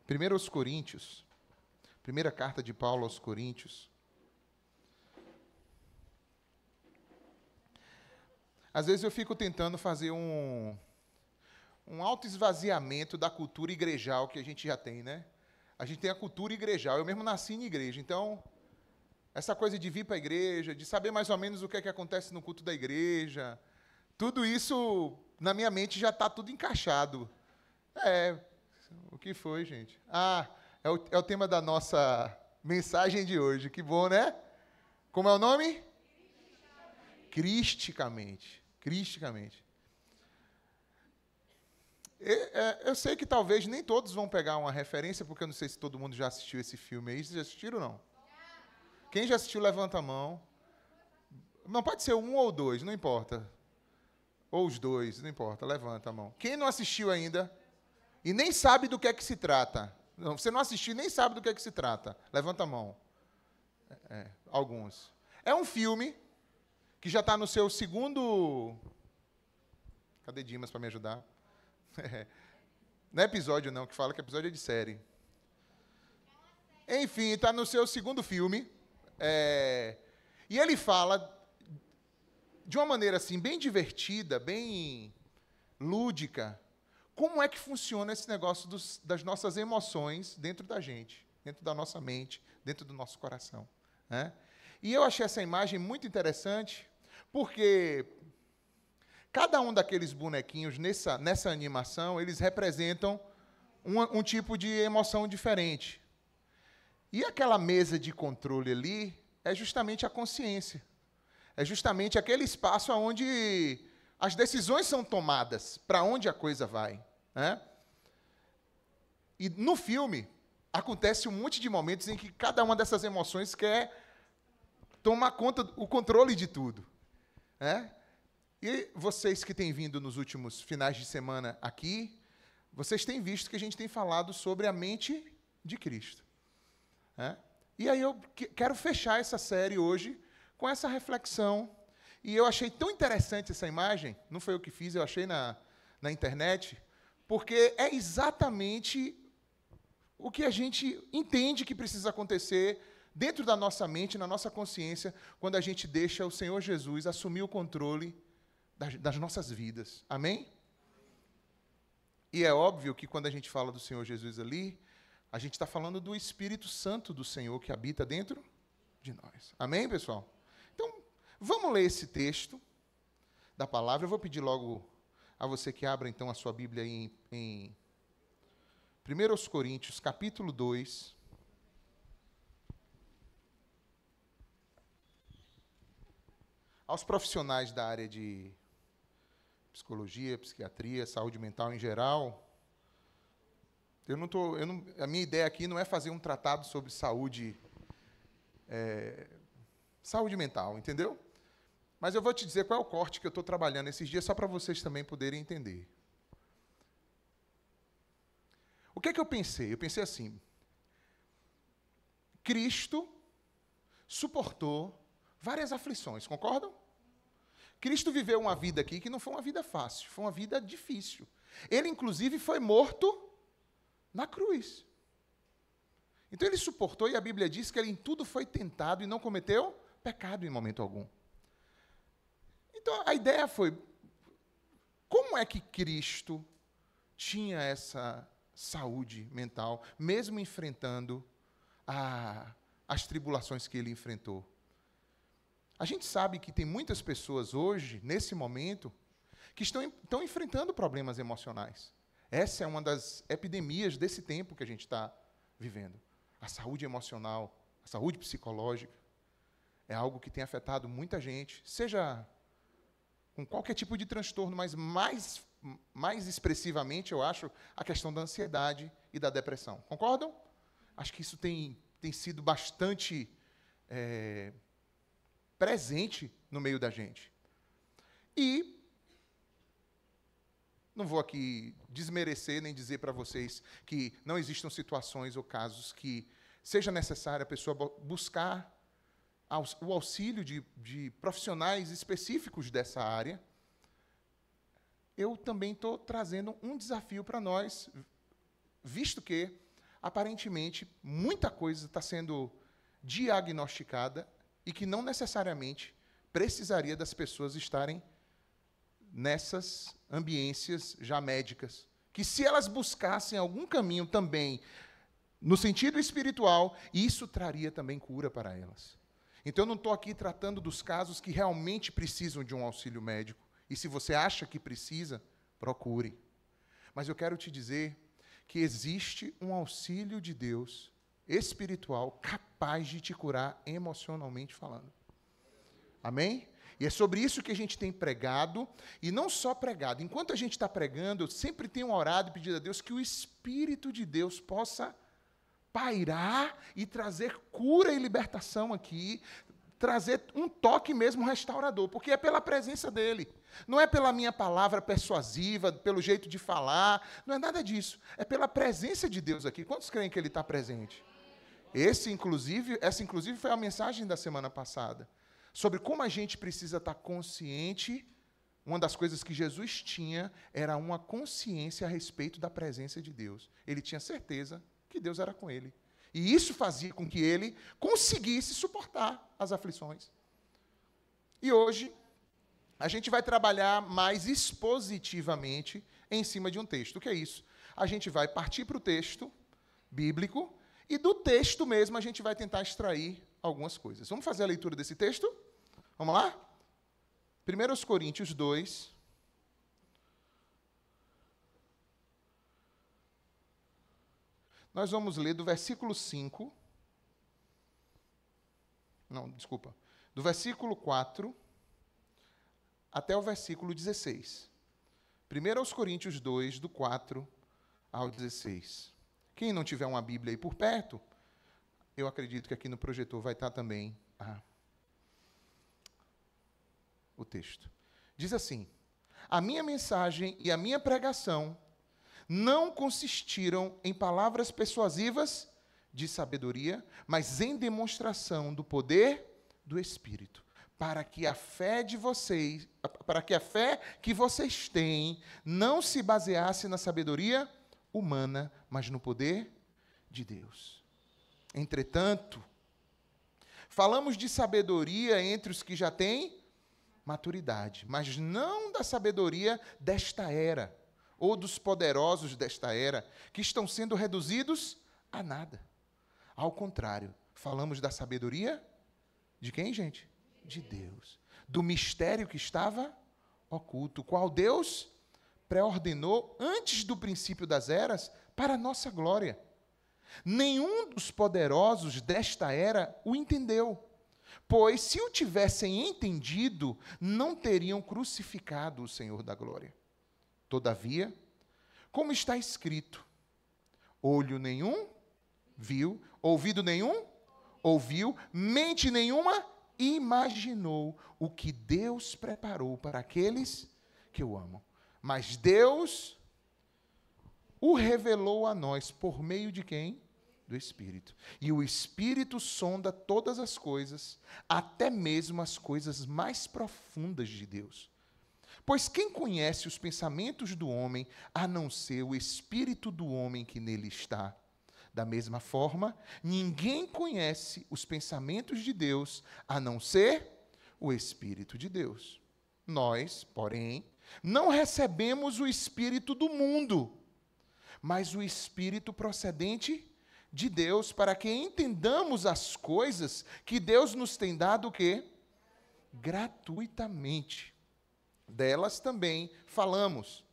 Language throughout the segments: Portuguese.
Primeiro aos Coríntios, primeira carta de Paulo aos Coríntios. Às vezes eu fico tentando fazer um autoesvaziamento da cultura igrejal que a gente já tem, né? A gente tem a cultura igrejal. Eu mesmo nasci em igreja, então essa coisa de vir para a igreja, de saber mais ou menos o que é que acontece no culto da igreja, tudo isso na minha mente já está tudo encaixado. O que foi, gente? É o tema da nossa mensagem de hoje. Que bom, né? Como é o nome? Cristicamente. Cristicamente. Eu sei que talvez nem todos vão pegar uma referência, porque eu não sei se todo mundo já assistiu esse filme aí. Vocês já assistiram ou não? Quem já assistiu, levanta a mão. Não, pode ser um ou dois, não importa. Ou os dois, não importa, levanta a mão. Quem não assistiu ainda e nem sabe do que é que se trata? Não, você não assistiu e nem sabe do que é que se trata. Levanta a mão. Alguns. É um filme que já está no seu segundo... Cadê Dimas para me ajudar? Não é episódio não, que fala que episódio é de série. Enfim, está no seu segundo filme. E ele fala de uma maneira assim, bem divertida, bem lúdica, como é que funciona esse negócio das nossas emoções dentro da gente, dentro da nossa mente, dentro do nosso coração, né? E eu achei essa imagem muito interessante, porque cada um daqueles bonequinhos nessa animação, eles representam um tipo de emoção diferente. E aquela mesa de controle ali é justamente a consciência. É justamente aquele espaço onde as decisões são tomadas, para onde a coisa vai, né? E no filme, acontece um monte de momentos em que cada uma dessas emoções quer tomar conta, o controle de tudo, né? E vocês que têm vindo nos últimos finais de semana aqui, vocês têm visto que a gente tem falado sobre a mente de Cristo, né? E aí eu quero fechar essa série hoje com essa reflexão. E eu achei tão interessante essa imagem, não foi eu que fiz, eu achei na internet, porque é exatamente o que a gente entende que precisa acontecer dentro da nossa mente, na nossa consciência, quando a gente deixa o Senhor Jesus assumir o controle das nossas vidas. Amém? E é óbvio que quando a gente fala do Senhor Jesus ali, a gente está falando do Espírito Santo do Senhor que habita dentro de nós. Amém, pessoal? Então, vamos ler esse texto da palavra. Eu vou pedir logo a você que abra, então, a sua Bíblia aí em 1 Coríntios, capítulo 2. Aos profissionais da área de psicologia, psiquiatria, saúde mental em geral, a minha ideia aqui não é fazer um tratado sobre saúde mental, entendeu? Mas eu vou te dizer qual é o corte que eu estou trabalhando esses dias, só para vocês também poderem entender. O que é que eu pensei? Eu pensei assim: Cristo suportou várias aflições, concordam? Cristo viveu uma vida aqui que não foi uma vida fácil, foi uma vida difícil. Ele, inclusive, foi morto na cruz. Então, ele suportou, e a Bíblia diz que ele em tudo foi tentado e não cometeu pecado em momento algum. Então, a ideia foi, como é que Cristo tinha essa saúde mental, mesmo enfrentando as tribulações que ele enfrentou? A gente sabe que tem muitas pessoas hoje, nesse momento, que estão enfrentando problemas emocionais. Essa é uma das epidemias desse tempo que a gente está vivendo. A saúde emocional, a saúde psicológica, é algo que tem afetado muita gente, seja com qualquer tipo de transtorno, mas mais expressivamente, eu acho, a questão da ansiedade e da depressão. Concordam? Acho que isso tem sido bastante presente no meio da gente. E não vou aqui desmerecer nem dizer para vocês que não existam situações ou casos que seja necessário a pessoa buscar o auxílio de profissionais específicos dessa área. Eu também estou trazendo um desafio para nós, visto que aparentemente, muita coisa está sendo diagnosticada e que não necessariamente precisaria das pessoas estarem nessas ambiências já médicas. Que se elas buscassem algum caminho também no sentido espiritual, isso traria também cura para elas. Então, eu não estou aqui tratando dos casos que realmente precisam de um auxílio médico. E se você acha que precisa, procure. Mas eu quero te dizer que existe um auxílio de Deus espiritual capaz de te curar emocionalmente falando. Amém? E é sobre isso que a gente tem pregado, e não só pregado. Enquanto a gente está pregando, eu sempre tenho orado e pedido a Deus que o Espírito de Deus possa pairar e trazer cura e libertação aqui, trazer um toque mesmo restaurador, porque é pela presença dele. Não é pela minha palavra persuasiva, pelo jeito de falar, não é nada disso. É pela presença de Deus aqui. Quantos creem que ele está presente? Essa, inclusive, foi a mensagem da semana passada, sobre como a gente precisa estar consciente. Uma das coisas que Jesus tinha era uma consciência a respeito da presença de Deus. Ele tinha certeza que Deus era com ele. E isso fazia com que ele conseguisse suportar as aflições. E hoje, a gente vai trabalhar mais expositivamente em cima de um texto. O que é isso? A gente vai partir para o texto bíblico e do texto mesmo a gente vai tentar extrair algumas coisas. Vamos fazer a leitura desse texto? Vamos lá? 1 Coríntios 2. Nós vamos ler do versículo 5. Não, desculpa. Do versículo 4 até o versículo 16. 1 Coríntios 2, do 4 ao 16. Quem não tiver uma Bíblia aí por perto, eu acredito que aqui no projetor vai estar também o texto. Diz assim: a minha mensagem e a minha pregação não consistiram em palavras persuasivas de sabedoria, mas em demonstração do poder do Espírito, para que a fé que vocês têm não se baseasse na sabedoria humana, mas no poder de Deus. Entretanto, falamos de sabedoria entre os que já têm maturidade, mas não da sabedoria desta era, ou dos poderosos desta era, que estão sendo reduzidos a nada. Ao contrário, falamos da sabedoria de quem, gente? De Deus. Do mistério que estava oculto, qual Deus pré-ordenou antes do princípio das eras para a nossa glória. Nenhum dos poderosos desta era o entendeu, pois se o tivessem entendido, não teriam crucificado o Senhor da glória. Todavia, como está escrito, olho nenhum viu, ouvido nenhum ouviu, mente nenhuma imaginou o que Deus preparou para aqueles que o amam. Mas Deus o revelou a nós por meio de quem? Do Espírito. E o Espírito sonda todas as coisas, até mesmo as coisas mais profundas de Deus. Pois quem conhece os pensamentos do homem, a não ser o espírito do homem que nele está? Da mesma forma, ninguém conhece os pensamentos de Deus, a não ser o Espírito de Deus. Nós, porém, não recebemos o Espírito do mundo, mas o Espírito procedente de Deus, para que entendamos as coisas que Deus nos tem dado o quê? Gratuitamente. Delas também falamos,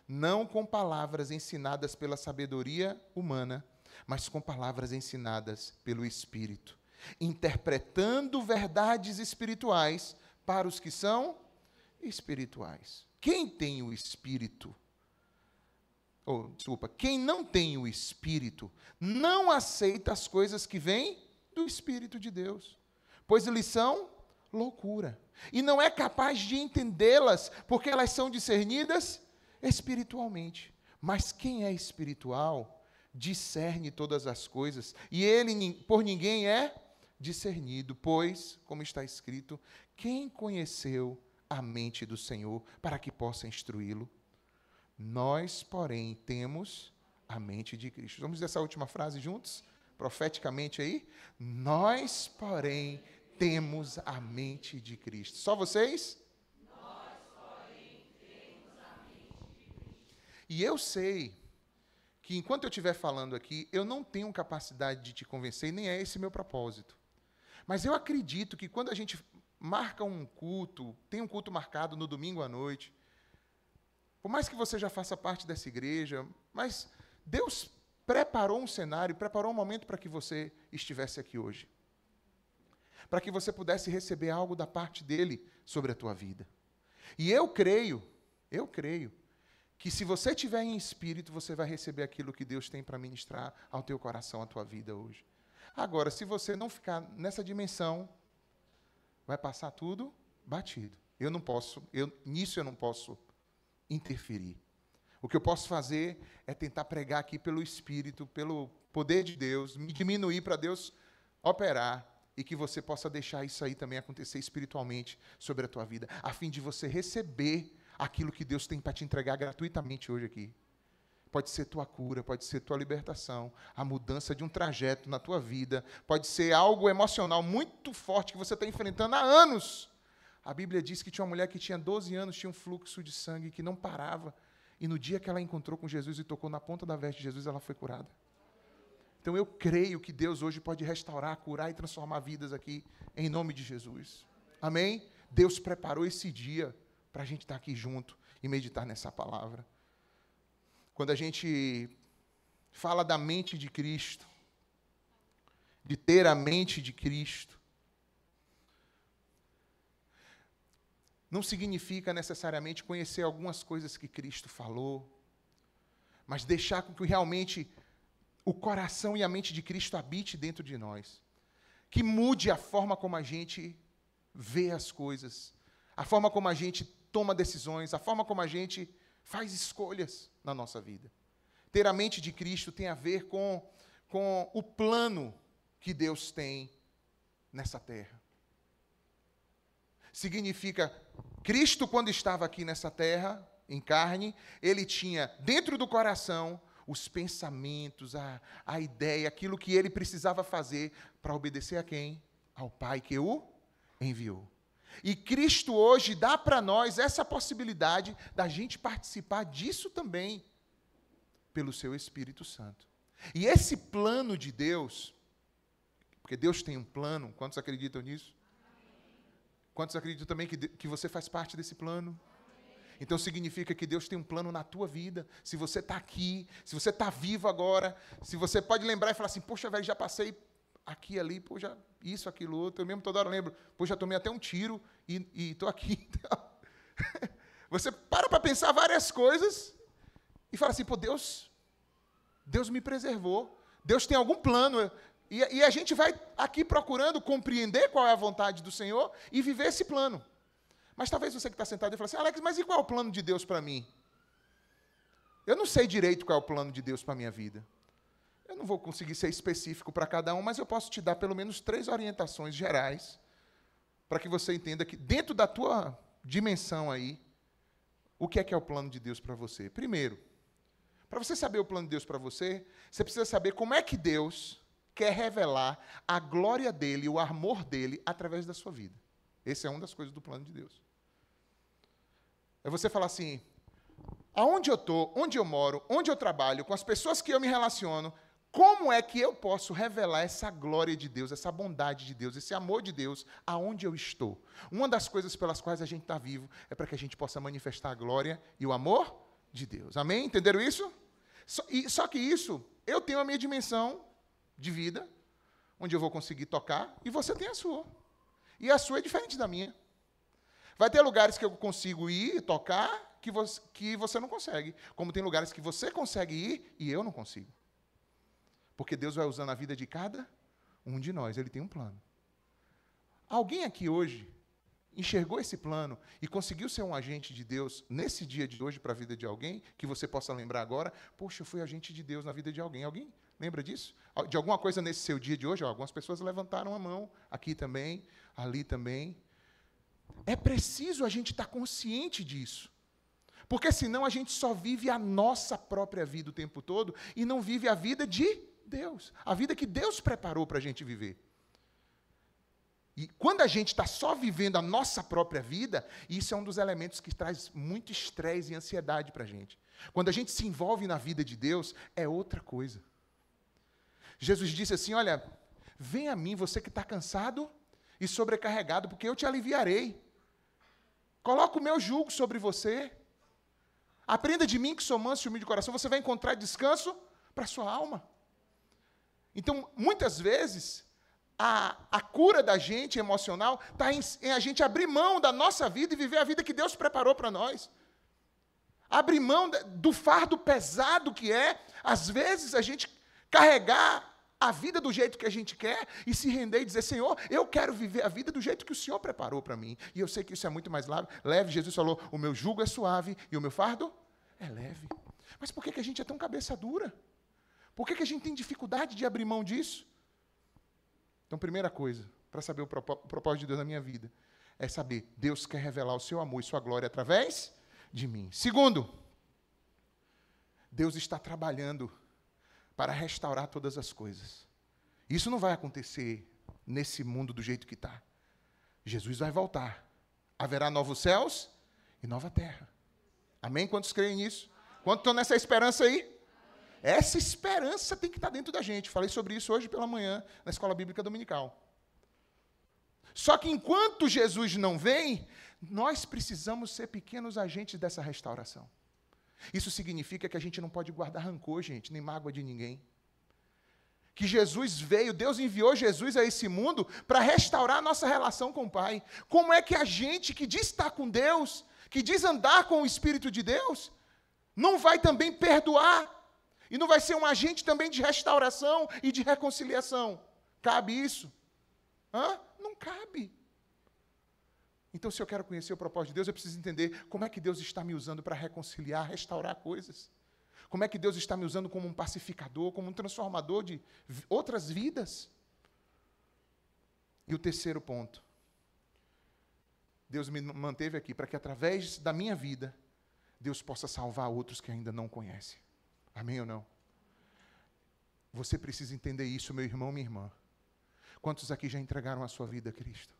não com palavras ensinadas pela sabedoria humana, mas com palavras ensinadas pelo Espírito, interpretando verdades espirituais para os que são espirituais. Quem tem o Espírito, quem não tem o Espírito, não aceita as coisas que vêm do Espírito de Deus, pois lhes são loucura, e não é capaz de entendê-las, porque elas são discernidas espiritualmente. Mas quem é espiritual discerne todas as coisas, e ele por ninguém é discernido, pois, como está escrito, quem conheceu a mente do Senhor para que possa instruí-lo? Nós, porém, temos a mente de Cristo. Vamos dizer essa última frase juntos? Profeticamente aí? Nós, porém, temos a mente de Cristo. Só vocês? Nós, porém, temos a mente de Cristo. E eu sei que enquanto eu estiver falando aqui, eu não tenho capacidade de te convencer, e nem é esse meu propósito. Mas eu acredito que quando a gente marca um culto, tem um culto marcado no domingo à noite, por mais que você já faça parte dessa igreja, mas Deus preparou um cenário, preparou um momento para que você estivesse aqui hoje. Para que você pudesse receber algo da parte dele sobre a tua vida. E eu creio, que se você estiver em espírito, você vai receber aquilo que Deus tem para ministrar ao teu coração, à tua vida hoje. Agora, se você não ficar nessa dimensão, vai passar tudo batido. Nisso eu não posso interferir. O que eu posso fazer é tentar pregar aqui pelo Espírito, pelo poder de Deus, me diminuir para Deus operar e que você possa deixar isso aí também acontecer espiritualmente sobre a tua vida, a fim de você receber aquilo que Deus tem para te entregar gratuitamente hoje aqui. Pode ser tua cura, pode ser tua libertação, a mudança de um trajeto na tua vida, pode ser algo emocional muito forte que você está enfrentando há anos. A Bíblia diz que tinha uma mulher que tinha 12 anos, tinha um fluxo de sangue que não parava, e no dia que ela encontrou com Jesus e tocou na ponta da veste de Jesus, ela foi curada. Então eu creio que Deus hoje pode restaurar, curar e transformar vidas aqui, em nome de Jesus. Amém? Deus preparou esse dia para a gente estar aqui junto e meditar nessa palavra. Quando a gente fala da mente de Cristo, de ter a mente de Cristo, não significa necessariamente conhecer algumas coisas que Cristo falou, mas deixar com que realmente o coração e a mente de Cristo habite dentro de nós. Que mude a forma como a gente vê as coisas, a forma como a gente toma decisões, a forma como a gente faz escolhas na nossa vida. Ter a mente de Cristo tem a ver com o plano que Deus tem nessa terra. Significa, Cristo, quando estava aqui nessa terra, em carne, ele tinha dentro do coração os pensamentos, a ideia, aquilo que ele precisava fazer para obedecer a quem? Ao Pai que o enviou. E Cristo hoje dá para nós essa possibilidade da gente participar disso também, pelo seu Espírito Santo. E esse plano de Deus, porque Deus tem um plano, quantos acreditam nisso? Quantos acreditam também que você faz parte desse plano? Então significa que Deus tem um plano na tua vida. Se você está aqui, se você está vivo agora, se você pode lembrar e falar assim, poxa, velho, já passei aqui, ali, pô, já, isso, aquilo, outro. Eu mesmo toda hora lembro, pô, já tomei até um tiro e estou aqui. Você para pensar várias coisas e fala assim, pô, Deus me preservou. Deus tem algum plano. E a gente vai aqui procurando compreender qual é a vontade do Senhor e viver esse plano. Mas talvez você que está sentado e fala assim, Alex, mas e qual é o plano de Deus para mim? Eu não sei direito qual é o plano de Deus para a minha vida. Eu não vou conseguir ser específico para cada um, mas eu posso te dar pelo menos 3 orientações gerais para que você entenda que dentro da tua dimensão aí, o que é o plano de Deus para você. Primeiro, para você saber o plano de Deus para você, você precisa saber como é que Deus quer revelar a glória dele, o amor dele, através da sua vida. Essa é uma das coisas do plano de Deus. É você falar assim, aonde eu estou, onde eu moro, onde eu trabalho, com as pessoas que eu me relaciono, como é que eu posso revelar essa glória de Deus, essa bondade de Deus, esse amor de Deus, aonde eu estou? Uma das coisas pelas quais a gente está vivo é para que a gente possa manifestar a glória e o amor de Deus. Amém? Entenderam isso? Só que isso, eu tenho a minha dimensão de vida, onde eu vou conseguir tocar, e você tem a sua. E a sua é diferente da minha. Vai ter lugares que eu consigo ir, tocar, que você não consegue. Como tem lugares que você consegue ir e eu não consigo. Porque Deus vai usando a vida de cada um de nós. Ele tem um plano. Alguém aqui hoje enxergou esse plano e conseguiu ser um agente de Deus nesse dia de hoje para a vida de alguém, que você possa lembrar agora, poxa, eu fui agente de Deus na vida de alguém. Alguém lembra disso? De alguma coisa nesse seu dia de hoje? Algumas pessoas levantaram a mão, aqui também, ali também. É preciso a gente estar consciente disso. Porque senão a gente só vive a nossa própria vida o tempo todo e não vive a vida de Deus. A vida que Deus preparou para a gente viver. E quando a gente está só vivendo a nossa própria vida, isso é um dos elementos que traz muito estresse e ansiedade para a gente. Quando a gente se envolve na vida de Deus, é outra coisa. Jesus disse assim, olha, vem a mim você que está cansado e sobrecarregado, porque eu te aliviarei. Coloca o meu jugo sobre você. Aprenda de mim que sou manso e humilde de coração, você vai encontrar descanso para a sua alma. Então, muitas vezes, a cura da gente emocional está em a gente abrir mão da nossa vida e viver a vida que Deus preparou para nós. Abrir mão do fardo pesado que é, às vezes, a gente carregar a vida do jeito que a gente quer e se render e dizer, Senhor, eu quero viver a vida do jeito que o Senhor preparou para mim. E eu sei que isso é muito mais leve. Jesus falou, o meu jugo é suave e o meu fardo é leve. Mas por que a gente é tão cabeça dura? Por que a gente tem dificuldade de abrir mão disso? Então, primeira coisa, para saber o propósito de Deus na minha vida, é saber, Deus quer revelar o seu amor e sua glória através de mim. Segundo, Deus está trabalhando para restaurar todas as coisas. Isso não vai acontecer nesse mundo do jeito que está. Jesus vai voltar. Haverá novos céus e nova terra. Amém? Quantos creem nisso? Quantos estão nessa esperança aí? Essa esperança tem que estar dentro da gente. Falei sobre isso hoje pela manhã, na Escola Bíblica Dominical. Só que enquanto Jesus não vem, nós precisamos ser pequenos agentes dessa restauração. Isso significa que a gente não pode guardar rancor, gente, nem mágoa de ninguém. Que Jesus veio, Deus enviou Jesus a esse mundo para restaurar a nossa relação com o Pai. Como é que a gente que diz estar com Deus, que diz andar com o Espírito de Deus, não vai também perdoar? E não vai ser um agente também de restauração e de reconciliação? Cabe isso? Não cabe. Então, se eu quero conhecer o propósito de Deus, eu preciso entender como é que Deus está me usando para reconciliar, restaurar coisas. Como é que Deus está me usando como um pacificador, como um transformador de outras vidas. E o terceiro ponto. Deus me manteve aqui para que, através da minha vida, Deus possa salvar outros que ainda não conhecem. Amém ou não? Você precisa entender isso, meu irmão, minha irmã. Quantos aqui já entregaram a sua vida a Cristo?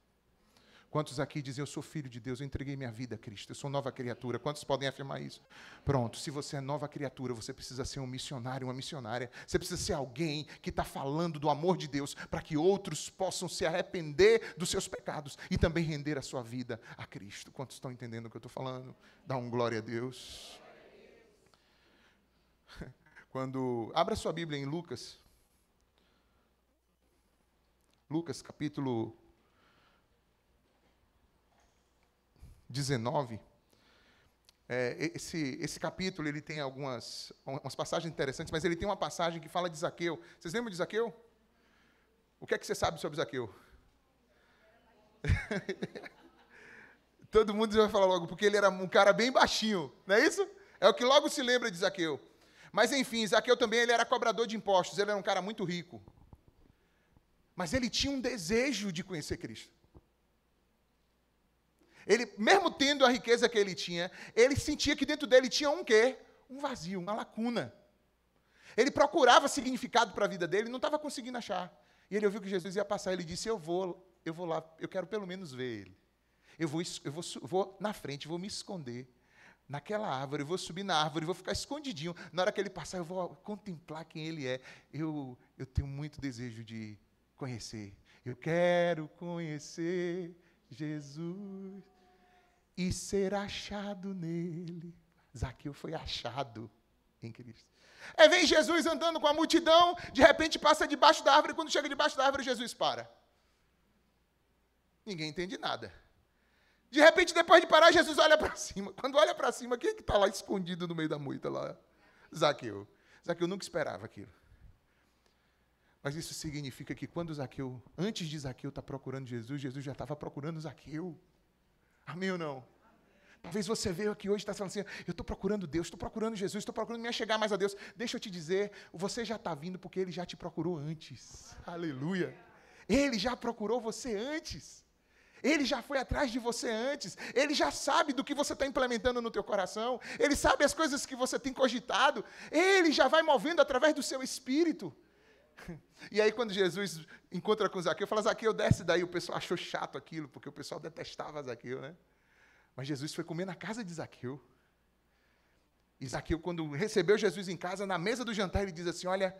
Quantos aqui dizem, eu sou filho de Deus, eu entreguei minha vida a Cristo, eu sou nova criatura? Quantos podem afirmar isso? Pronto, se você é nova criatura, você precisa ser um missionário, uma missionária. Você precisa ser alguém que está falando do amor de Deus para que outros possam se arrepender dos seus pecados e também render a sua vida a Cristo. Quantos estão entendendo o que eu estou falando? Dá um glória a Deus. Abra sua Bíblia em Lucas. Lucas, capítulo 19, esse capítulo ele tem umas passagens interessantes, mas ele tem uma passagem que fala de Zaqueu. Vocês lembram de Zaqueu? O que é que você sabe sobre Zaqueu? Todo mundo vai falar logo, porque ele era um cara bem baixinho, não é isso? É o que logo se lembra de Zaqueu. Mas enfim, Zaqueu também ele era cobrador de impostos, ele era um cara muito rico. Mas ele tinha um desejo de conhecer Cristo. Ele, mesmo tendo a riqueza que ele tinha, ele sentia que dentro dele tinha um quê? Um vazio, uma lacuna. Ele procurava significado para a vida dele e não estava conseguindo achar. E ele ouviu que Jesus ia passar, ele disse, eu vou lá, eu quero pelo menos ver ele. Eu vou na frente, vou me esconder naquela árvore, eu vou subir na árvore, vou ficar escondidinho. Na hora que ele passar, eu vou contemplar quem ele é. Eu tenho muito desejo de conhecer. Eu quero conhecer Jesus e ser achado nele. Zaqueu foi achado em Cristo. Vem Jesus andando com a multidão, de repente passa debaixo da árvore, quando chega debaixo da árvore, Jesus para. Ninguém entende nada. De repente, depois de parar, Jesus olha para cima. Quando olha para cima, quem é que está lá escondido no meio da moita lá? Zaqueu. Zaqueu nunca esperava aquilo. Mas isso significa que quando Zaqueu, antes de Zaqueu estar procurando Jesus, Jesus já estava procurando Zaqueu. Amém ou não? Talvez você veio aqui hoje e está falando assim, eu estou procurando Deus, estou procurando Jesus, estou procurando me achegar mais a Deus. Deixa eu te dizer, você já está vindo porque Ele já te procurou antes. Aleluia. Ele já procurou você antes. Ele já foi atrás de você antes. Ele já sabe do que você está implementando no teu coração. Ele sabe as coisas que você tem cogitado. Ele já vai movendo através do seu espírito. E aí, quando Jesus encontra com Zaqueu, fala, Zaqueu, desce daí. O pessoal achou chato aquilo, porque o pessoal detestava Zaqueu, né? Mas Jesus foi comer na casa de Zaqueu. E Zaqueu, quando recebeu Jesus em casa, na mesa do jantar, ele diz assim, olha,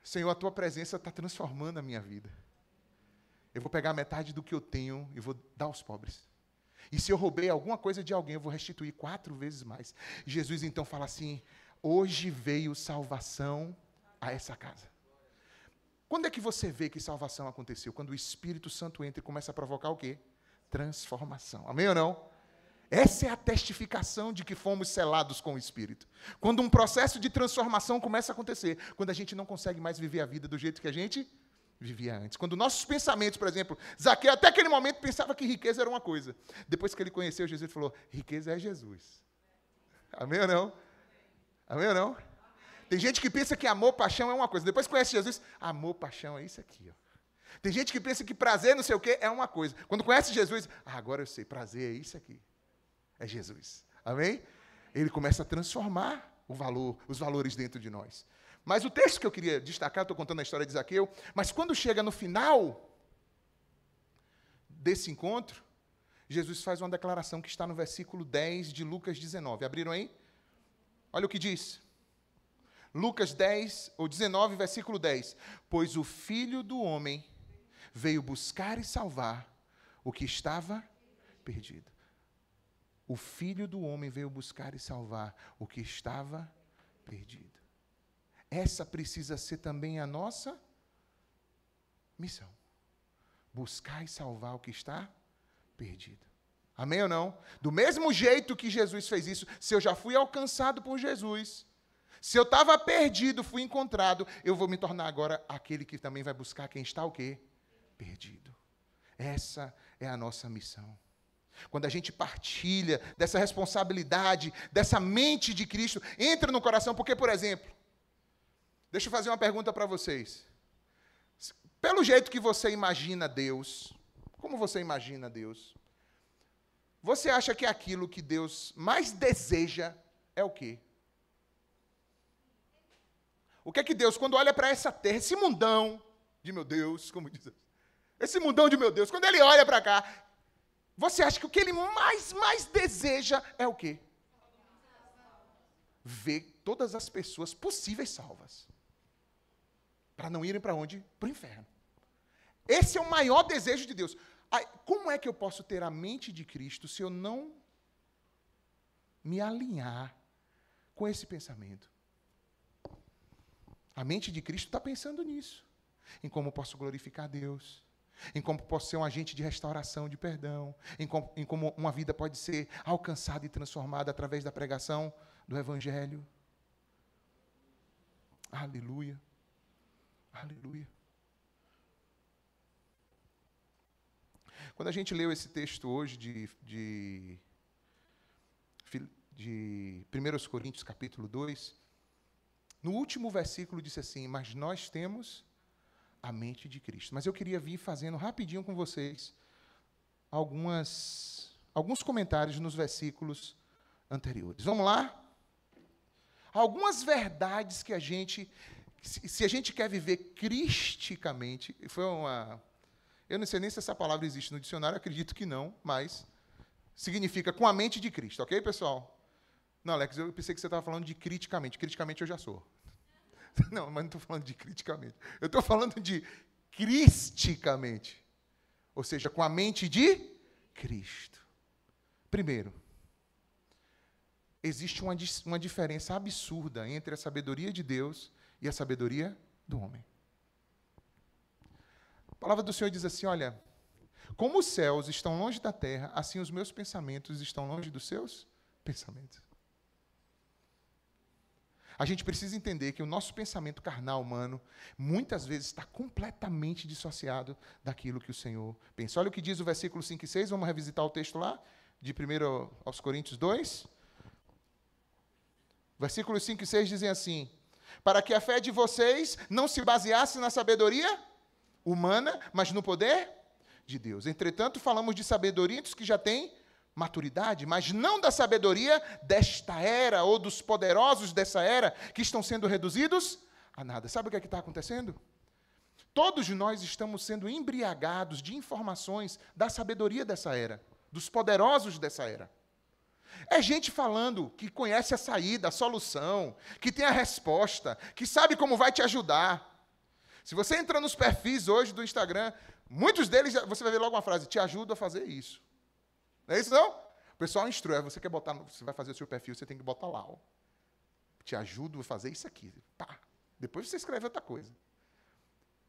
Senhor, a tua presença está transformando a minha vida. Eu vou pegar metade do que eu tenho e vou dar aos pobres. E se eu roubei alguma coisa de alguém, eu vou restituir 4 vezes mais. Jesus então fala assim, hoje veio salvação a essa casa. Quando é que você vê que salvação aconteceu? Quando o Espírito Santo entra e começa a provocar o quê? Transformação. Amém ou não? Essa é a testificação de que fomos selados com o Espírito. Quando um processo de transformação começa a acontecer, quando a gente não consegue mais viver a vida do jeito que a gente vivia antes. Quando nossos pensamentos, por exemplo, Zaqueu até aquele momento pensava que riqueza era uma coisa. Depois que ele conheceu Jesus, ele falou, riqueza é Jesus. Amém ou não? Amém ou não? Tem gente que pensa que amor, paixão é uma coisa. Depois que conhece Jesus, amor, paixão é isso aqui, ó. Tem gente que pensa que prazer, não sei o quê, é uma coisa. Quando conhece Jesus, agora eu sei, prazer é isso aqui. É Jesus. Amém? Ele começa a transformar os valores dentro de nós. Mas o texto que eu queria destacar, estou contando a história de Zaqueu, mas quando chega no final desse encontro, Jesus faz uma declaração que está no versículo 10 de Lucas 19. Abriram aí? Olha o que diz. Lucas 10, ou 19, versículo 10. Pois o Filho do Homem veio buscar e salvar o que estava perdido. O Filho do Homem veio buscar e salvar o que estava perdido. Essa precisa ser também a nossa missão. Buscar e salvar o que está perdido. Amém ou não? Do mesmo jeito que Jesus fez isso, se eu já fui alcançado por Jesus, se eu estava perdido, fui encontrado, eu vou me tornar agora aquele que também vai buscar quem está o quê? Perdido. Essa é a nossa missão. Quando a gente partilha dessa responsabilidade, dessa mente de Cristo, entra no coração, porque, por exemplo, deixa eu fazer uma pergunta para vocês. Pelo jeito que você imagina Deus, como você imagina Deus? Você acha que aquilo que Deus mais deseja é o quê? O que é que Deus, quando olha para essa terra, esse mundão de meu Deus, como diz, esse mundão de meu Deus, quando ele olha para cá, você acha que o que ele mais deseja é o quê? Ver todas as pessoas possíveis salvas. Para não irem para onde? Para o inferno. Esse é o maior desejo de Deus. Como é que eu posso ter a mente de Cristo se eu não me alinhar com esse pensamento? A mente de Cristo está pensando nisso. Em como posso glorificar Deus. Em como posso ser um agente de restauração, de perdão. Em como uma vida pode ser alcançada e transformada através da pregação do Evangelho. Aleluia. Aleluia. Quando a gente leu esse texto hoje de 1 Coríntios capítulo 2, no último versículo disse assim, mas nós temos a mente de Cristo. Mas eu queria vir fazendo rapidinho com vocês alguns comentários nos versículos anteriores. Vamos lá? Algumas verdades que a gente, se a gente quer viver cristicamente, eu não sei nem se essa palavra existe no dicionário, acredito que não, mas significa com a mente de Cristo, ok, pessoal? Não, Alex, eu pensei que você estava falando de criticamente. Criticamente eu já sou. Não, mas não estou falando de criticamente. Eu estou falando de cristicamente. Ou seja, com a mente de Cristo. Primeiro, existe uma diferença absurda entre a sabedoria de Deus e a sabedoria do homem. A palavra do Senhor diz assim, olha, como os céus estão longe da terra, assim os meus pensamentos estão longe dos seus pensamentos. A gente precisa entender que o nosso pensamento carnal humano, muitas vezes, está completamente dissociado daquilo que o Senhor pensa. Olha o que diz o versículo 5 e 6, vamos revisitar o texto lá, de 1 aos Coríntios 2. Versículos 5 e 6 dizem assim, para que a fé de vocês não se baseasse na sabedoria humana, mas no poder de Deus. Entretanto, falamos de sabedoria entre os que já têm maturidade, mas não da sabedoria desta era ou dos poderosos dessa era que estão sendo reduzidos a nada. Sabe o que é que está acontecendo? Todos nós estamos sendo embriagados de informações da sabedoria dessa era, dos poderosos dessa era. É gente falando que conhece a saída, a solução, que tem a resposta, que sabe como vai te ajudar. Se você entra nos perfis hoje do Instagram, muitos deles, você vai ver logo uma frase, te ajuda a fazer isso. Não é isso não? O pessoal instrui, você quer botar, você vai fazer o seu perfil, você tem que botar lá, ó. Te ajudo a fazer isso aqui. Pá. Depois você escreve outra coisa.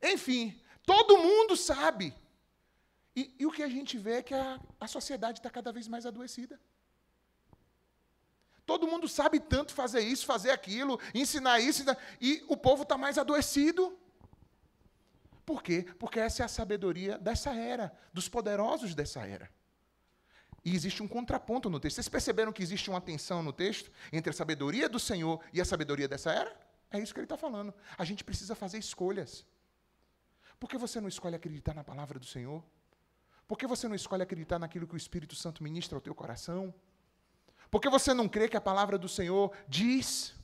Enfim, todo mundo sabe. E o que a gente vê é que a sociedade está cada vez mais adoecida. Todo mundo sabe tanto fazer isso, fazer aquilo, ensinar isso, e o povo está mais adoecido. Por quê? Porque essa é a sabedoria dessa era, dos poderosos dessa era. E existe um contraponto no texto. Vocês perceberam que existe uma tensão no texto entre a sabedoria do Senhor e a sabedoria dessa era? É isso que ele está falando. A gente precisa fazer escolhas. Por que você não escolhe acreditar na palavra do Senhor? Por que você não escolhe acreditar naquilo que o Espírito Santo ministra ao teu coração? Por que você não crê que a palavra do Senhor diz?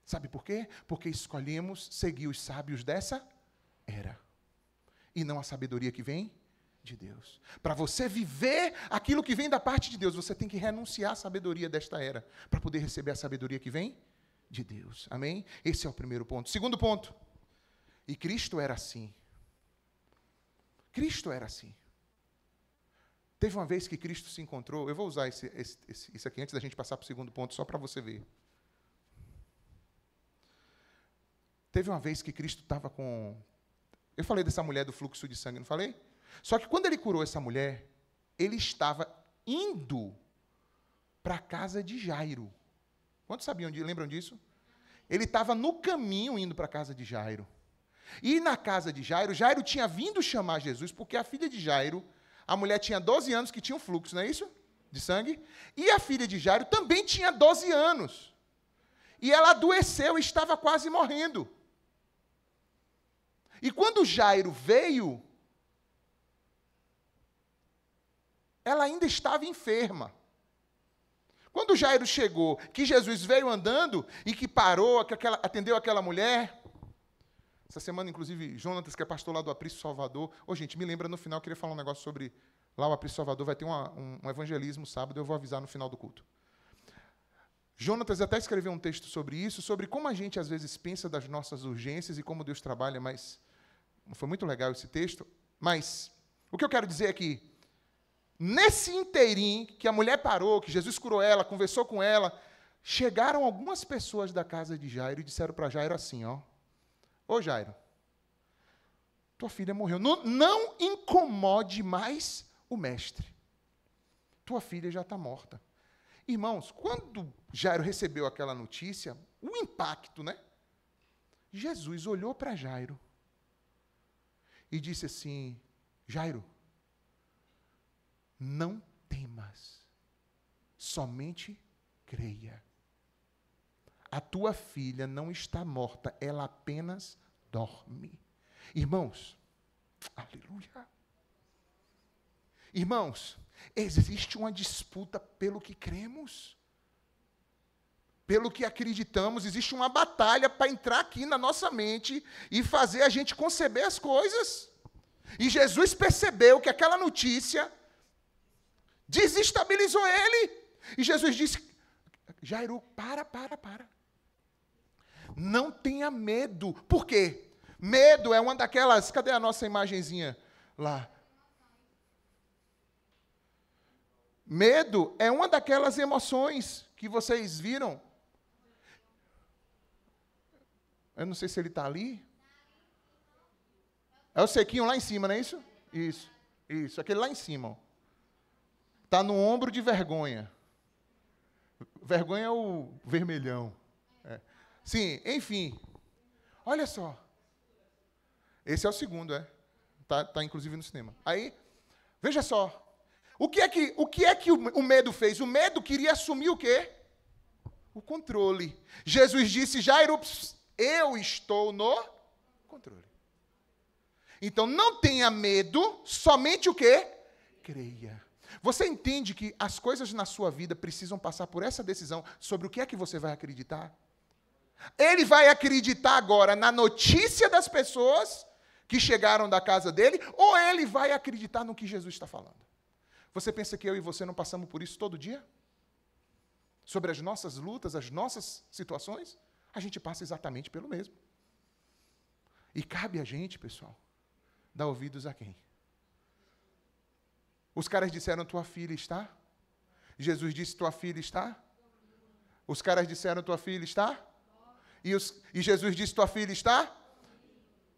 Sabe por quê? Porque escolhemos seguir os sábios dessa era. E não a sabedoria que vem de Deus. Para você viver aquilo que vem da parte de Deus, você tem que renunciar à sabedoria desta era, para poder receber a sabedoria que vem de Deus. Amém? Esse é o primeiro ponto. Segundo ponto. E Cristo era assim. Cristo era assim. Teve uma vez que Cristo se encontrou, eu vou usar isso aqui antes da gente passar para o segundo ponto, só para você ver. Teve uma vez que Cristo estava com... Eu falei dessa mulher do fluxo de sangue, não falei? Só que quando ele curou essa mulher, ele estava indo para a casa de Jairo. Quantos lembram disso? Ele estava no caminho indo para a casa de Jairo. E na casa de Jairo, Jairo tinha vindo chamar Jesus, porque a filha de Jairo, a mulher tinha 12 anos que tinha um fluxo, não é isso? De sangue. E a filha de Jairo também tinha 12 anos. E ela adoeceu e estava quase morrendo. E quando Jairo veio, ela ainda estava enferma. Quando Jairo chegou, que Jesus veio andando e que parou, que atendeu aquela mulher. Essa semana, inclusive, Jonatas, que é pastor lá do Aprisco Salvador. Gente, me lembra no final, eu queria falar um negócio sobre... Lá o Aprisco Salvador vai ter um evangelismo sábado, eu vou avisar no final do culto. Jonatas até escreveu um texto sobre isso, sobre como a gente às vezes pensa das nossas urgências e como Deus trabalha, mas foi muito legal esse texto. Mas o que eu quero dizer é que, nesse inteirinho, que a mulher parou, que Jesus curou ela, conversou com ela, chegaram algumas pessoas da casa de Jairo e disseram para Jairo assim, ó, ô Jairo, tua filha morreu. Não incomode mais o mestre. Tua filha já está morta. Irmãos, quando Jairo recebeu aquela notícia, o impacto, né? Jesus olhou para Jairo e disse assim, Jairo, não temas, somente creia. A tua filha não está morta, ela apenas dorme. Irmãos, aleluia. Irmãos, existe uma disputa pelo que cremos, pelo que acreditamos, existe uma batalha para entrar aqui na nossa mente e fazer a gente conceber as coisas. E Jesus percebeu que aquela notícia desestabilizou ele. E Jesus disse, Jairo, para. Não tenha medo. Por quê? Medo é uma daquelas... Cadê a nossa imagenzinha lá? Medo é uma daquelas emoções que vocês viram. Eu não sei se ele está ali. É o sequinho lá em cima, não é isso? Isso. Aquele lá em cima. Está no ombro de vergonha. Vergonha é o vermelhão. É. Sim, enfim. Olha só. Esse é o segundo, é. Tá inclusive no cinema. Aí, veja só. O que é que o medo fez? O medo queria assumir o quê? O controle. Jesus disse, Jairo, eu estou no controle. Então, não tenha medo, somente o quê? Creia. Você entende que as coisas na sua vida precisam passar por essa decisão sobre o que é que você vai acreditar? Ele vai acreditar agora na notícia das pessoas que chegaram da casa dele, ou ele vai acreditar no que Jesus está falando? Você pensa que eu e você não passamos por isso todo dia? Sobre as nossas lutas, as nossas situações? A gente passa exatamente pelo mesmo. E cabe a gente, pessoal, dar ouvidos a quem? Os caras disseram, tua filha está? Jesus disse, tua filha está? Os caras disseram, tua filha está? E Jesus disse, tua filha está?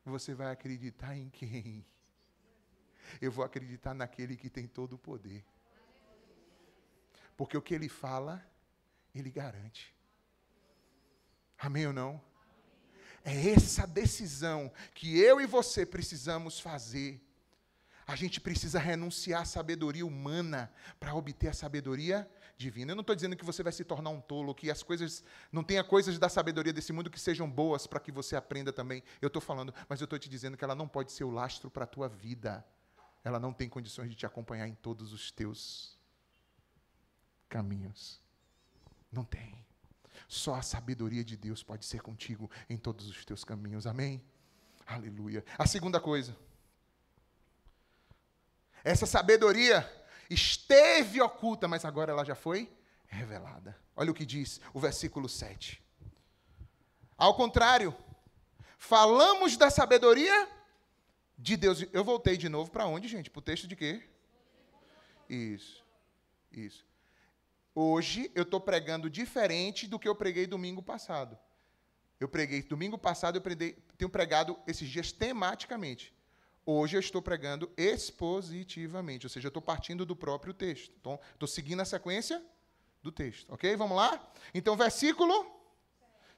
Você vai acreditar em quem? Eu vou acreditar naquele que tem todo o poder. Porque o que ele fala, ele garante. Amém ou não? É essa decisão que eu e você precisamos fazer. A gente precisa renunciar à sabedoria humana para obter a sabedoria divina. Eu não estou dizendo que você vai se tornar um tolo, que as coisas, não tenha coisas da sabedoria desse mundo que sejam boas para que você aprenda também. Eu estou falando, mas eu estou te dizendo que ela não pode ser o lastro para a tua vida. Ela não tem condições de te acompanhar em todos os teus caminhos. Não tem. Só a sabedoria de Deus pode ser contigo em todos os teus caminhos. Amém? Aleluia. A segunda coisa. Essa sabedoria esteve oculta, mas agora ela já foi revelada. Olha o que diz o versículo 7. Ao contrário, falamos da sabedoria de Deus. Eu voltei de novo para onde, gente? Para o texto de quê? Isso. Hoje eu estou pregando diferente do que eu preguei domingo passado. Eu preguei domingo passado, tenho pregado esses dias tematicamente. Hoje eu estou pregando expositivamente, ou seja, eu estou partindo do próprio texto. Então, estou seguindo a sequência do texto, ok? Vamos lá? Então, versículo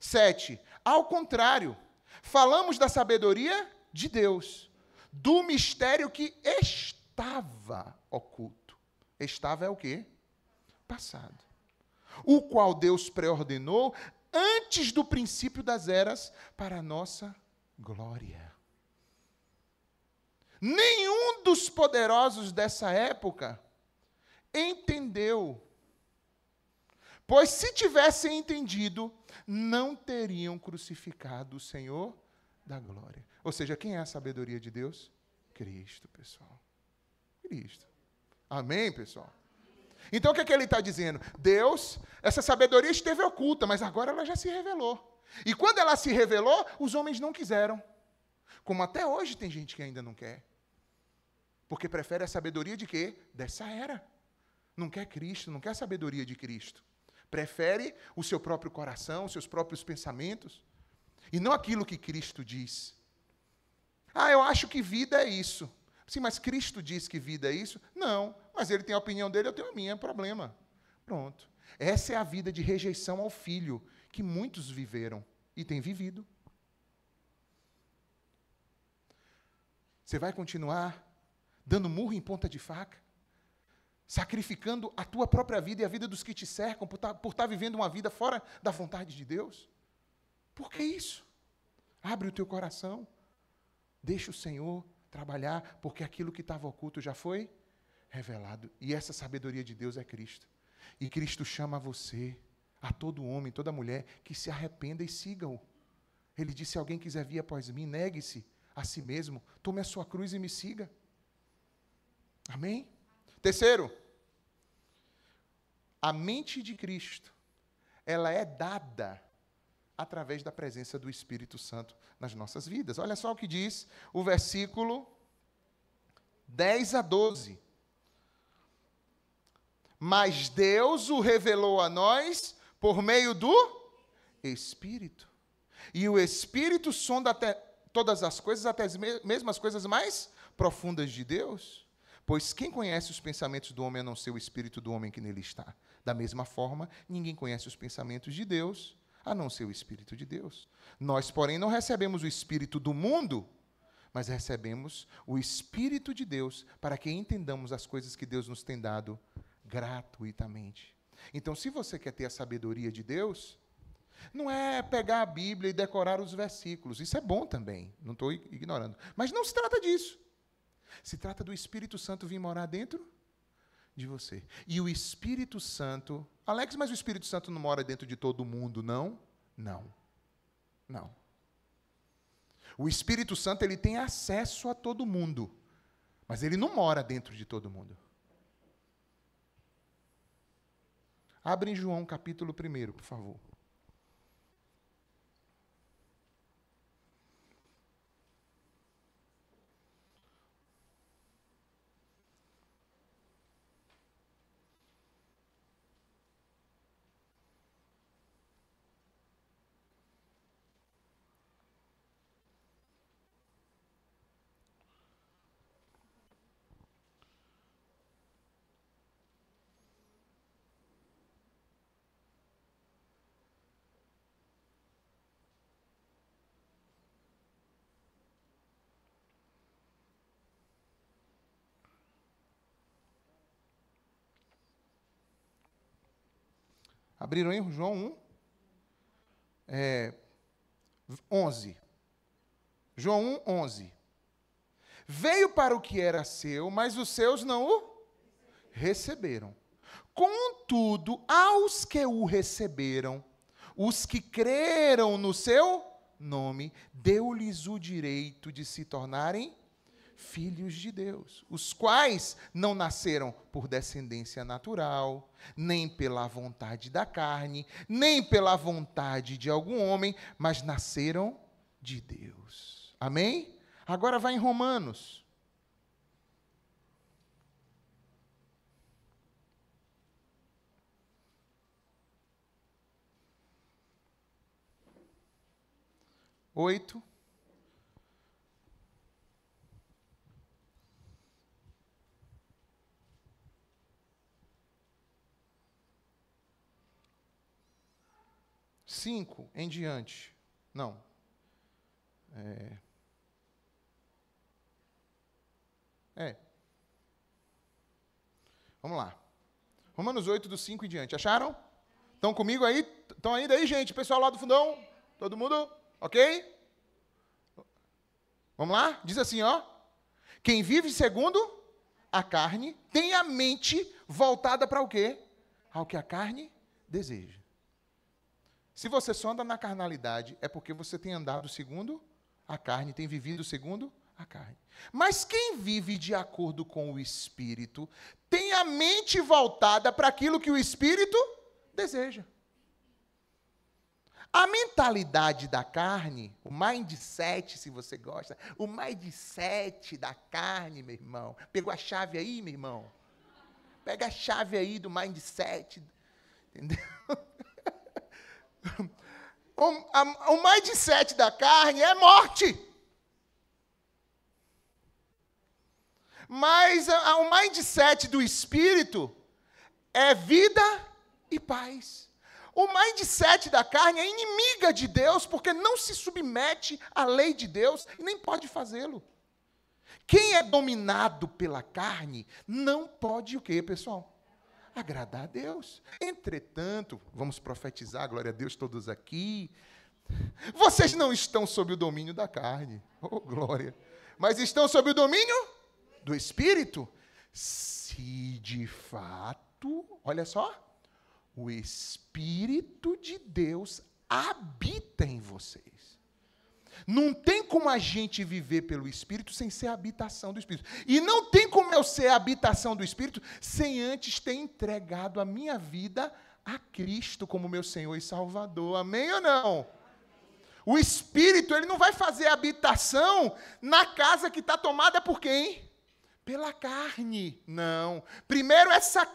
7. Ao contrário, falamos da sabedoria de Deus, do mistério que estava oculto. Estava é o quê? Passado. O qual Deus preordenou antes do princípio das eras para a nossa glória. Nenhum dos poderosos dessa época entendeu. Pois se tivessem entendido, não teriam crucificado o Senhor da glória. Ou seja, quem é a sabedoria de Deus? Cristo, pessoal. Cristo. Amém, pessoal? Então, o que é que ele está dizendo? Deus, essa sabedoria esteve oculta, mas agora ela já se revelou. E quando ela se revelou, os homens não quiseram. Como até hoje tem gente que ainda não quer. Porque prefere a sabedoria de quê? Dessa era. Não quer Cristo, não quer a sabedoria de Cristo. Prefere o seu próprio coração, os seus próprios pensamentos. E não aquilo que Cristo diz. Ah, eu acho que vida é isso. Sim, mas Cristo diz que vida é isso? Não, mas ele tem a opinião dele, eu tenho a minha, é problema. Pronto. Essa é a vida de rejeição ao Filho que muitos viveram e têm vivido. Você vai continuar dando murro em ponta de faca? Sacrificando a tua própria vida e a vida dos que te cercam por estar vivendo uma vida fora da vontade de Deus? Por que isso? Abre o teu coração. Deixa o Senhor trabalhar, porque aquilo que estava oculto já foi revelado. E essa sabedoria de Deus é Cristo. E Cristo chama você, a todo homem, toda mulher, que se arrependa e siga-o. Ele disse, se alguém quiser vir após mim, negue-se a si mesmo, tome a sua cruz e me siga. Amém? Terceiro, a mente de Cristo, ela é dada através da presença do Espírito Santo nas nossas vidas. Olha só o que diz o versículo 10 a 12. Mas Deus o revelou a nós por meio do Espírito. E o Espírito sonda até todas as coisas, até mesmo as coisas mais profundas de Deus. Pois quem conhece os pensamentos do homem a não ser o Espírito do homem que nele está? Da mesma forma, ninguém conhece os pensamentos de Deus a não ser o Espírito de Deus. Nós, porém, não recebemos o Espírito do mundo, mas recebemos o Espírito de Deus para que entendamos as coisas que Deus nos tem dado gratuitamente. Então, se você quer ter a sabedoria de Deus, Não é pegar a Bíblia e decorar os versículos. Isso é bom também, não estou ignorando. Mas não se trata disso. Se trata do Espírito Santo vir morar dentro de você. E o Espírito Santo... Alex, mas o Espírito Santo não mora dentro de todo mundo, não? Não. Não. O Espírito Santo, ele tem acesso a todo mundo. Mas ele não mora dentro de todo mundo. Abre em João capítulo 1, por favor. Abriram aí João 11. João 1, 11. Veio para o que era seu, mas os seus não o receberam. Contudo, aos que o receberam, os que creram no seu nome, deu-lhes o direito de se tornarem filhos de Deus, os quais não nasceram por descendência natural, nem pela vontade da carne, nem pela vontade de algum homem, mas nasceram de Deus. Amém? Agora vai em Romanos. Oito. Cinco em diante. Não. Vamos lá. Romanos 8, do 5 em diante. Acharam? Estão comigo aí? Estão ainda aí, gente? Pessoal lá do fundão? Todo mundo? Ok? Vamos lá? Diz assim, ó. Quem vive segundo a carne tem a mente voltada para o quê? Ao que a carne deseja. Se você só anda na carnalidade, é porque você tem andado segundo a carne, tem vivido segundo a carne. Mas quem vive de acordo com o Espírito, tem a mente voltada para aquilo que o Espírito deseja. A mentalidade da carne, o mindset, se você gosta, o mindset da carne, meu irmão. Pegou a chave aí, meu irmão? Pega a chave aí do mindset, entendeu? O mindset da carne é morte. Mas o mindset do Espírito é vida e paz. O mindset da carne é inimiga de Deus, porque não se submete à lei de Deus e nem pode fazê-lo. Quem é dominado pela carne não pode o quê, pessoal? Agradar a Deus. Entretanto, vamos profetizar, glória a Deus, todos aqui. Vocês não estão sob o domínio da carne, oh glória, mas estão sob o domínio do Espírito. Se de fato, olha só, o Espírito de Deus habita em vocês. Não tem como a gente viver pelo Espírito sem ser a habitação do Espírito. E não tem como eu ser a habitação do Espírito sem antes ter entregado a minha vida a Cristo como meu Senhor e Salvador. Amém ou não? O Espírito, ele não vai fazer habitação na casa que está tomada por quem? Pela carne. Não. Primeiro essa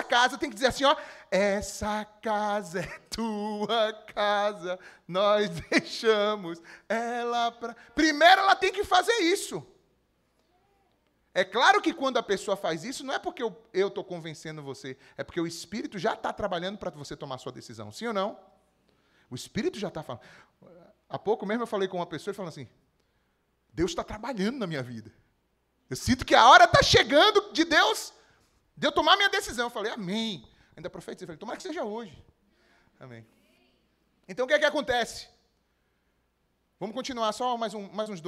casa tem que dizer assim, ó, essa casa é tua casa, nós deixamos ela para... Primeiro ela tem que fazer isso. É claro que quando a pessoa faz isso, não é porque eu estou convencendo você, é porque o Espírito já está trabalhando para você tomar a sua decisão, sim ou não? O Espírito já está falando. Há pouco mesmo eu falei com uma pessoa e falando assim, Deus está trabalhando na minha vida. Eu sinto que a hora está chegando de Deus... de eu tomar minha decisão. Eu falei, amém. Ainda profetizei, falei, tomara que seja hoje. Amém. Então, o que é que acontece? Vamos continuar só mais uns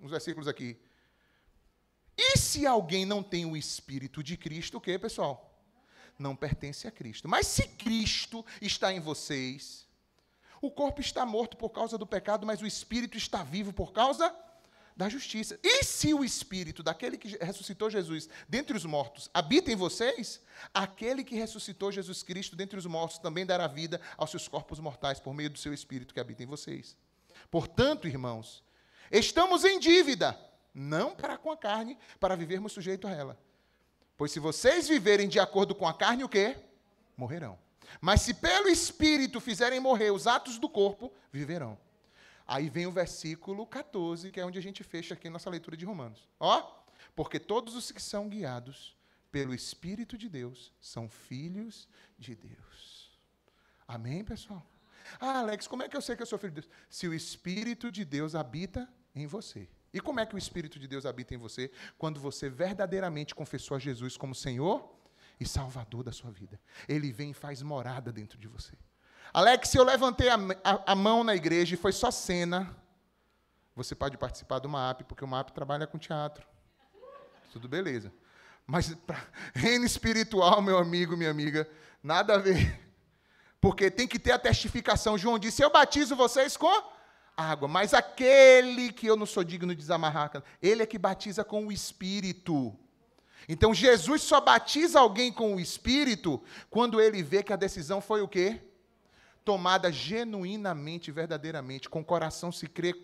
uns versículos aqui. E se alguém não tem o Espírito de Cristo, o quê, pessoal? Não pertence a Cristo. Mas se Cristo está em vocês, o corpo está morto por causa do pecado, mas o Espírito está vivo por causa da justiça. E se o Espírito daquele que ressuscitou Jesus dentre os mortos habita em vocês, aquele que ressuscitou Jesus Cristo dentre os mortos também dará vida aos seus corpos mortais por meio do seu Espírito que habita em vocês. Portanto, irmãos, estamos em dívida, não para com a carne, para vivermos sujeito a ela. Pois se vocês viverem de acordo com a carne, o quê? Morrerão. Mas se pelo Espírito fizerem morrer os atos do corpo, viverão. Aí vem o versículo 14, que é onde a gente fecha aqui a nossa leitura de Romanos. Ó, porque todos os que são guiados pelo Espírito de Deus são filhos de Deus. Amém, pessoal? Ah, Alex, como é que eu sei que eu sou filho de Deus? Se o Espírito de Deus habita em você. E como é que o Espírito de Deus habita em você? Quando você verdadeiramente confessou a Jesus como Senhor e Salvador da sua vida. Ele vem e faz morada dentro de você. Alex, se eu levantei a mão na igreja e foi só cena, você pode participar do MAP, porque o MAP trabalha com teatro. Tudo beleza. Mas para reino espiritual, meu amigo, minha amiga, nada a ver. Porque tem que ter a testificação. João disse, eu batizo vocês com água, mas aquele que eu não sou digno de desamarrar, ele é que batiza com o Espírito. Então, Jesus só batiza alguém com o Espírito quando ele vê que a decisão foi o quê? Tomada genuinamente, verdadeiramente. Com o coração se crê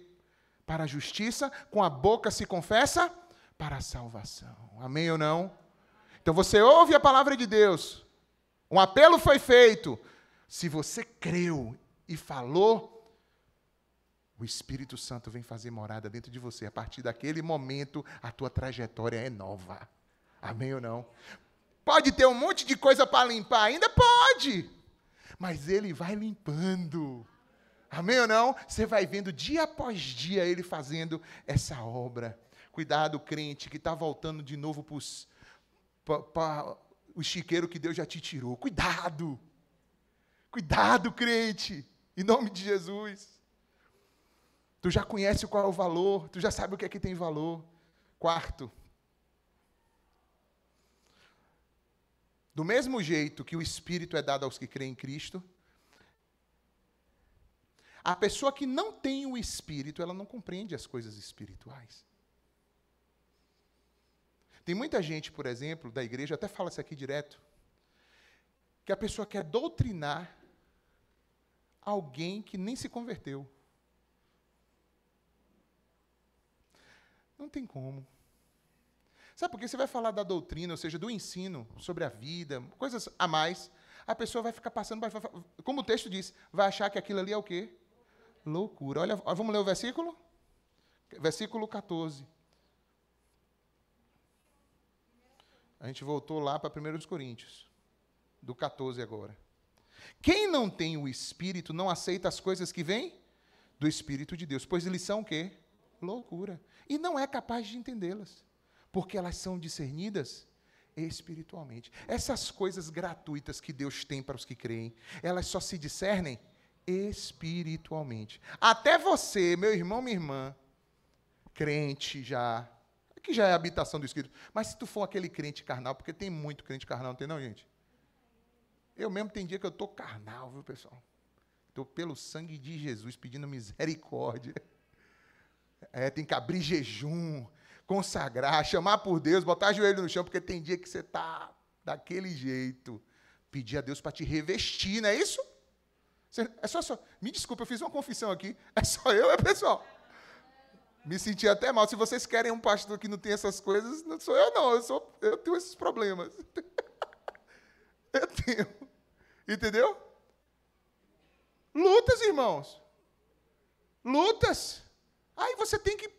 para a justiça, com a boca se confessa para a salvação. Amém ou não? Então, você ouve a palavra de Deus, um apelo foi feito. Se você creu e falou, o Espírito Santo vem fazer morada dentro de você. A partir daquele momento, a tua trajetória é nova. Amém ou não? Pode ter um monte de coisa para limpar ainda? Pode. Mas ele vai limpando. Amém ou não? Você vai vendo dia após dia ele fazendo essa obra. Cuidado, crente, que está voltando de novo para o chiqueiro que Deus já te tirou. Cuidado. Cuidado, crente. Em nome de Jesus. Tu já conhece qual é o valor. Tu já sabe o que é que tem valor. Quarto. Do mesmo jeito que o Espírito é dado aos que creem em Cristo, a pessoa que não tem o Espírito, ela não compreende as coisas espirituais. Tem muita gente, por exemplo, da igreja, até fala isso aqui direto, que a pessoa quer doutrinar alguém que nem se converteu. Não tem como. Sabe por quê? Você vai falar da doutrina, ou seja, do ensino sobre a vida, coisas a mais, a pessoa vai ficar passando, como o texto diz, vai achar que aquilo ali é o quê? Loucura. Olha, vamos ler o versículo? Versículo 14. A gente voltou lá para 1 Coríntios, do 14 agora. Quem não tem o Espírito não aceita as coisas que vêm do Espírito de Deus, pois eles são o quê? Loucura. E não é capaz de entendê-las, porque elas são discernidas espiritualmente. Essas coisas gratuitas que Deus tem para os que creem, elas só se discernem espiritualmente. Até você, meu irmão, minha irmã, crente já, que já é a habitação do Espírito, mas se tu for aquele crente carnal, porque tem muito crente carnal, não tem não, gente? Eu mesmo tem dia que eu estou carnal, viu, pessoal? Estou pelo sangue de Jesus pedindo misericórdia. Tem que abrir jejum, consagrar, chamar por Deus, botar joelho no chão, porque tem dia que você está daquele jeito. Pedir a Deus para te revestir, não é isso? É só. Me desculpa, eu fiz uma confissão aqui. É só eu, pessoal? Me senti até mal. Se vocês querem um pastor que não tem essas coisas, não sou eu, não. Eu tenho esses problemas. Eu tenho. Entendeu? Lutas, irmãos. Lutas. Aí você tem que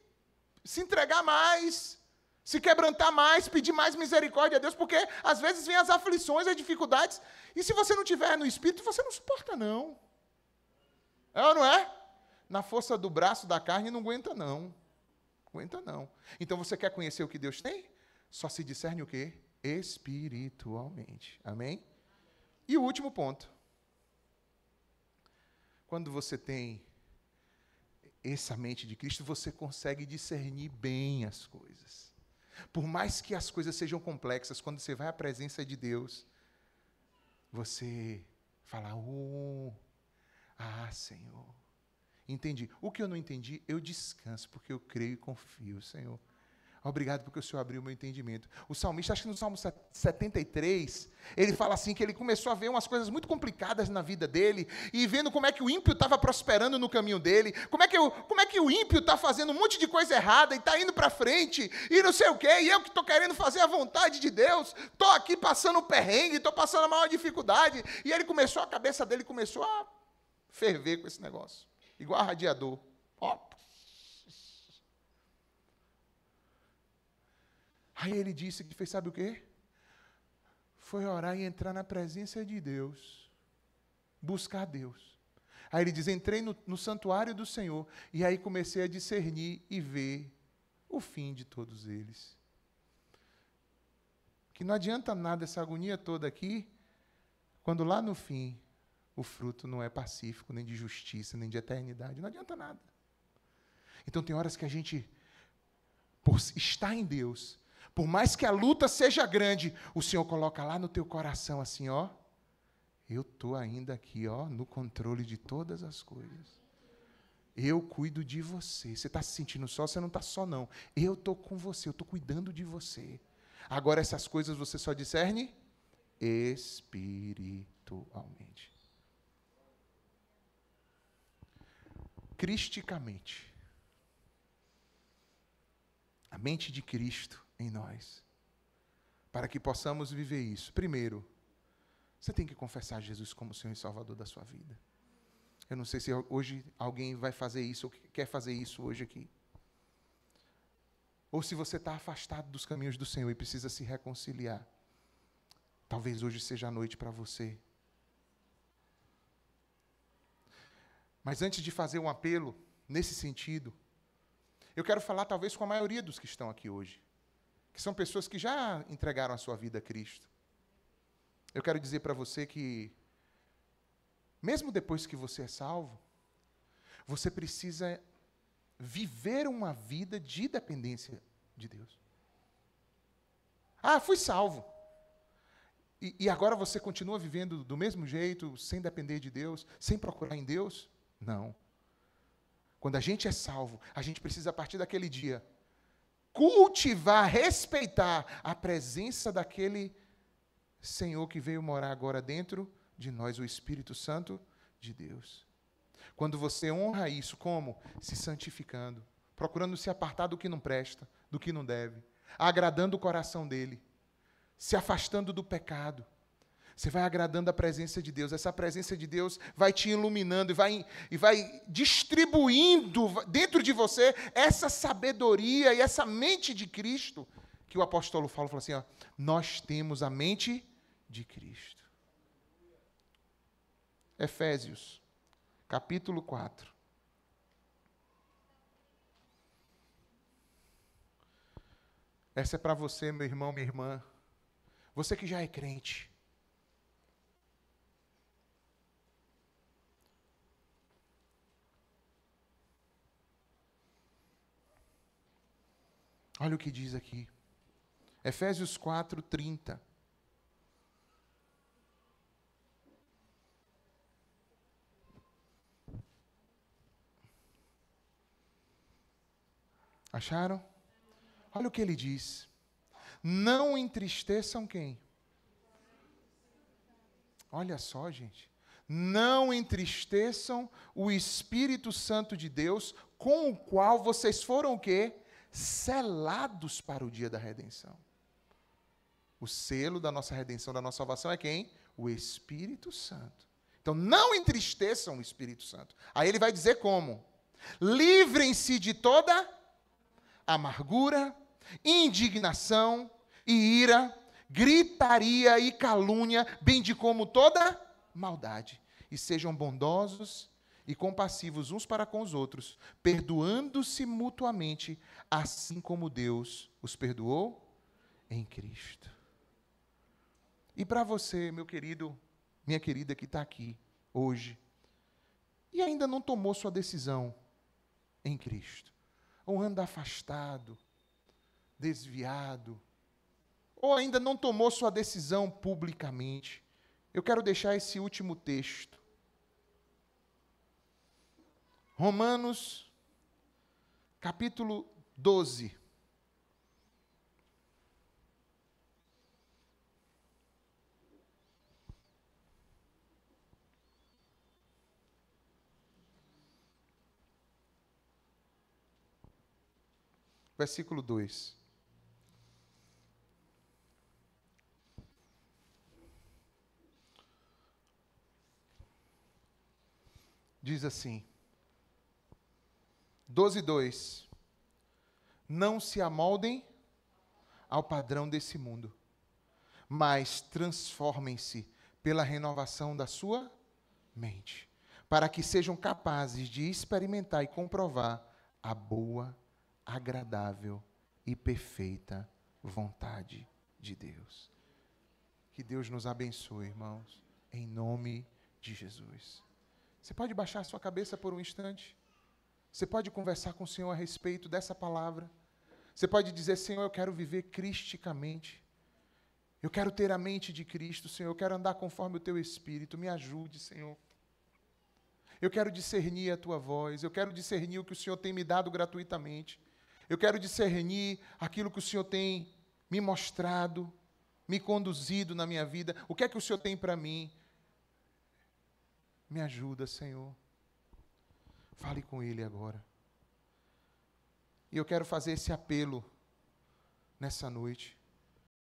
se entregar mais, se quebrantar mais, pedir mais misericórdia a Deus, porque às vezes vem as aflições, as dificuldades, e se você não tiver no Espírito, você não suporta, não. É ou não é? Na força do braço, da carne, não aguenta, não. Aguenta, não. Então, você quer conhecer o que Deus tem? Só se discerne o quê? Espiritualmente. Amém? E o último ponto. quando você tem essa mente de Cristo, você consegue discernir bem as coisas. Por mais que as coisas sejam complexas, quando você vai à presença de Deus, você fala, Senhor, entendi. O que eu não entendi, eu descanso, porque eu creio e confio, Senhor. Obrigado porque o Senhor abriu o meu entendimento. O salmista, acho que no Salmo 73, ele fala assim, que ele começou a ver umas coisas muito complicadas na vida dele, e vendo como é que o ímpio estava prosperando no caminho dele, como é que o ímpio está fazendo um monte de coisa errada, e está indo para frente, e não sei o quê, e eu que estou querendo fazer a vontade de Deus, estou aqui passando um perrengue, estou passando a maior dificuldade, e a cabeça dele começou a ferver com esse negócio, igual a radiador. Aí ele disse que fez, sabe o quê? Foi orar e entrar na presença de Deus. Buscar Deus. Aí ele diz, entrei no santuário do Senhor, e aí comecei a discernir e ver o fim de todos eles. Que não adianta nada essa agonia toda aqui, quando lá no fim, o fruto não é pacífico, nem de justiça, nem de eternidade. Não adianta nada. Então tem horas que a gente, por estar em Deus, por mais que a luta seja grande, o Senhor coloca lá no teu coração assim, eu estou ainda aqui, no controle de todas as coisas. Eu cuido de você. Você está se sentindo só? Você não está só, não. Eu estou com você, eu estou cuidando de você. Agora, essas coisas você só discerne espiritualmente. Cristicamente. A mente de Cristo em nós, para que possamos viver isso. Primeiro, você tem que confessar Jesus como Senhor e Salvador da sua vida. Eu não sei se hoje alguém vai fazer isso, ou quer fazer isso hoje aqui. Ou se você está afastado dos caminhos do Senhor e precisa se reconciliar. Talvez hoje seja a noite para você. Mas antes de fazer um apelo nesse sentido, eu quero falar talvez com a maioria dos que estão aqui hoje, que são pessoas que já entregaram a sua vida a Cristo. Eu quero dizer para você que, mesmo depois que você é salvo, você precisa viver uma vida de dependência de Deus. Fui salvo. E agora você continua vivendo do mesmo jeito, sem depender de Deus, sem procurar em Deus? Não. Quando a gente é salvo, a gente precisa, a partir daquele dia, cultivar, respeitar a presença daquele Senhor que veio morar agora dentro de nós, o Espírito Santo de Deus. Quando você honra isso, como? Se santificando, procurando se apartar do que não presta, do que não deve, agradando o coração dele, se afastando do pecado. Você vai agradando a presença de Deus. Essa presença de Deus vai te iluminando e vai distribuindo dentro de você essa sabedoria e essa mente de Cristo, que o apóstolo Paulo fala assim, nós temos a mente de Cristo. Efésios, capítulo 4. Essa é para você, meu irmão, minha irmã. Você que já é crente. Olha o que diz aqui. Efésios 4, 30. Acharam? Olha o que ele diz. Não entristeçam quem? Olha só, gente. Não entristeçam o Espírito Santo de Deus, com o qual vocês foram o quê? Selados para o dia da redenção. O selo da nossa redenção, da nossa salvação é quem? O Espírito Santo. Então, não entristeçam o Espírito Santo. Aí ele vai dizer como? Livrem-se de toda amargura, indignação e ira, gritaria e calúnia, bem de como toda maldade. E sejam bondosos e compassivos uns para com os outros, perdoando-se mutuamente, assim como Deus os perdoou em Cristo. E para você, meu querido, minha querida que está aqui hoje, e ainda não tomou sua decisão em Cristo, ou anda afastado, desviado, ou ainda não tomou sua decisão publicamente, eu quero deixar esse último texto. Romanos, capítulo 12. Versículo 2. Diz assim, 12:2. Não se amoldem ao padrão desse mundo, mas transformem-se pela renovação da sua mente, para que sejam capazes de experimentar e comprovar a boa, agradável e perfeita vontade de Deus. Que Deus nos abençoe, irmãos, em nome de Jesus. Você pode baixar sua cabeça por um instante? Você pode conversar com o Senhor a respeito dessa palavra? Você pode dizer, Senhor, eu quero viver cristicamente. Eu quero ter a mente de Cristo, Senhor. Eu quero andar conforme o Teu Espírito. Me ajude, Senhor. Eu quero discernir a Tua voz. Eu quero discernir o que o Senhor tem me dado gratuitamente. Eu quero discernir aquilo que o Senhor tem me mostrado, me conduzido na minha vida. O que é que o Senhor tem para mim? Me ajuda, Senhor. Fale com Ele agora. E eu quero fazer esse apelo nessa noite.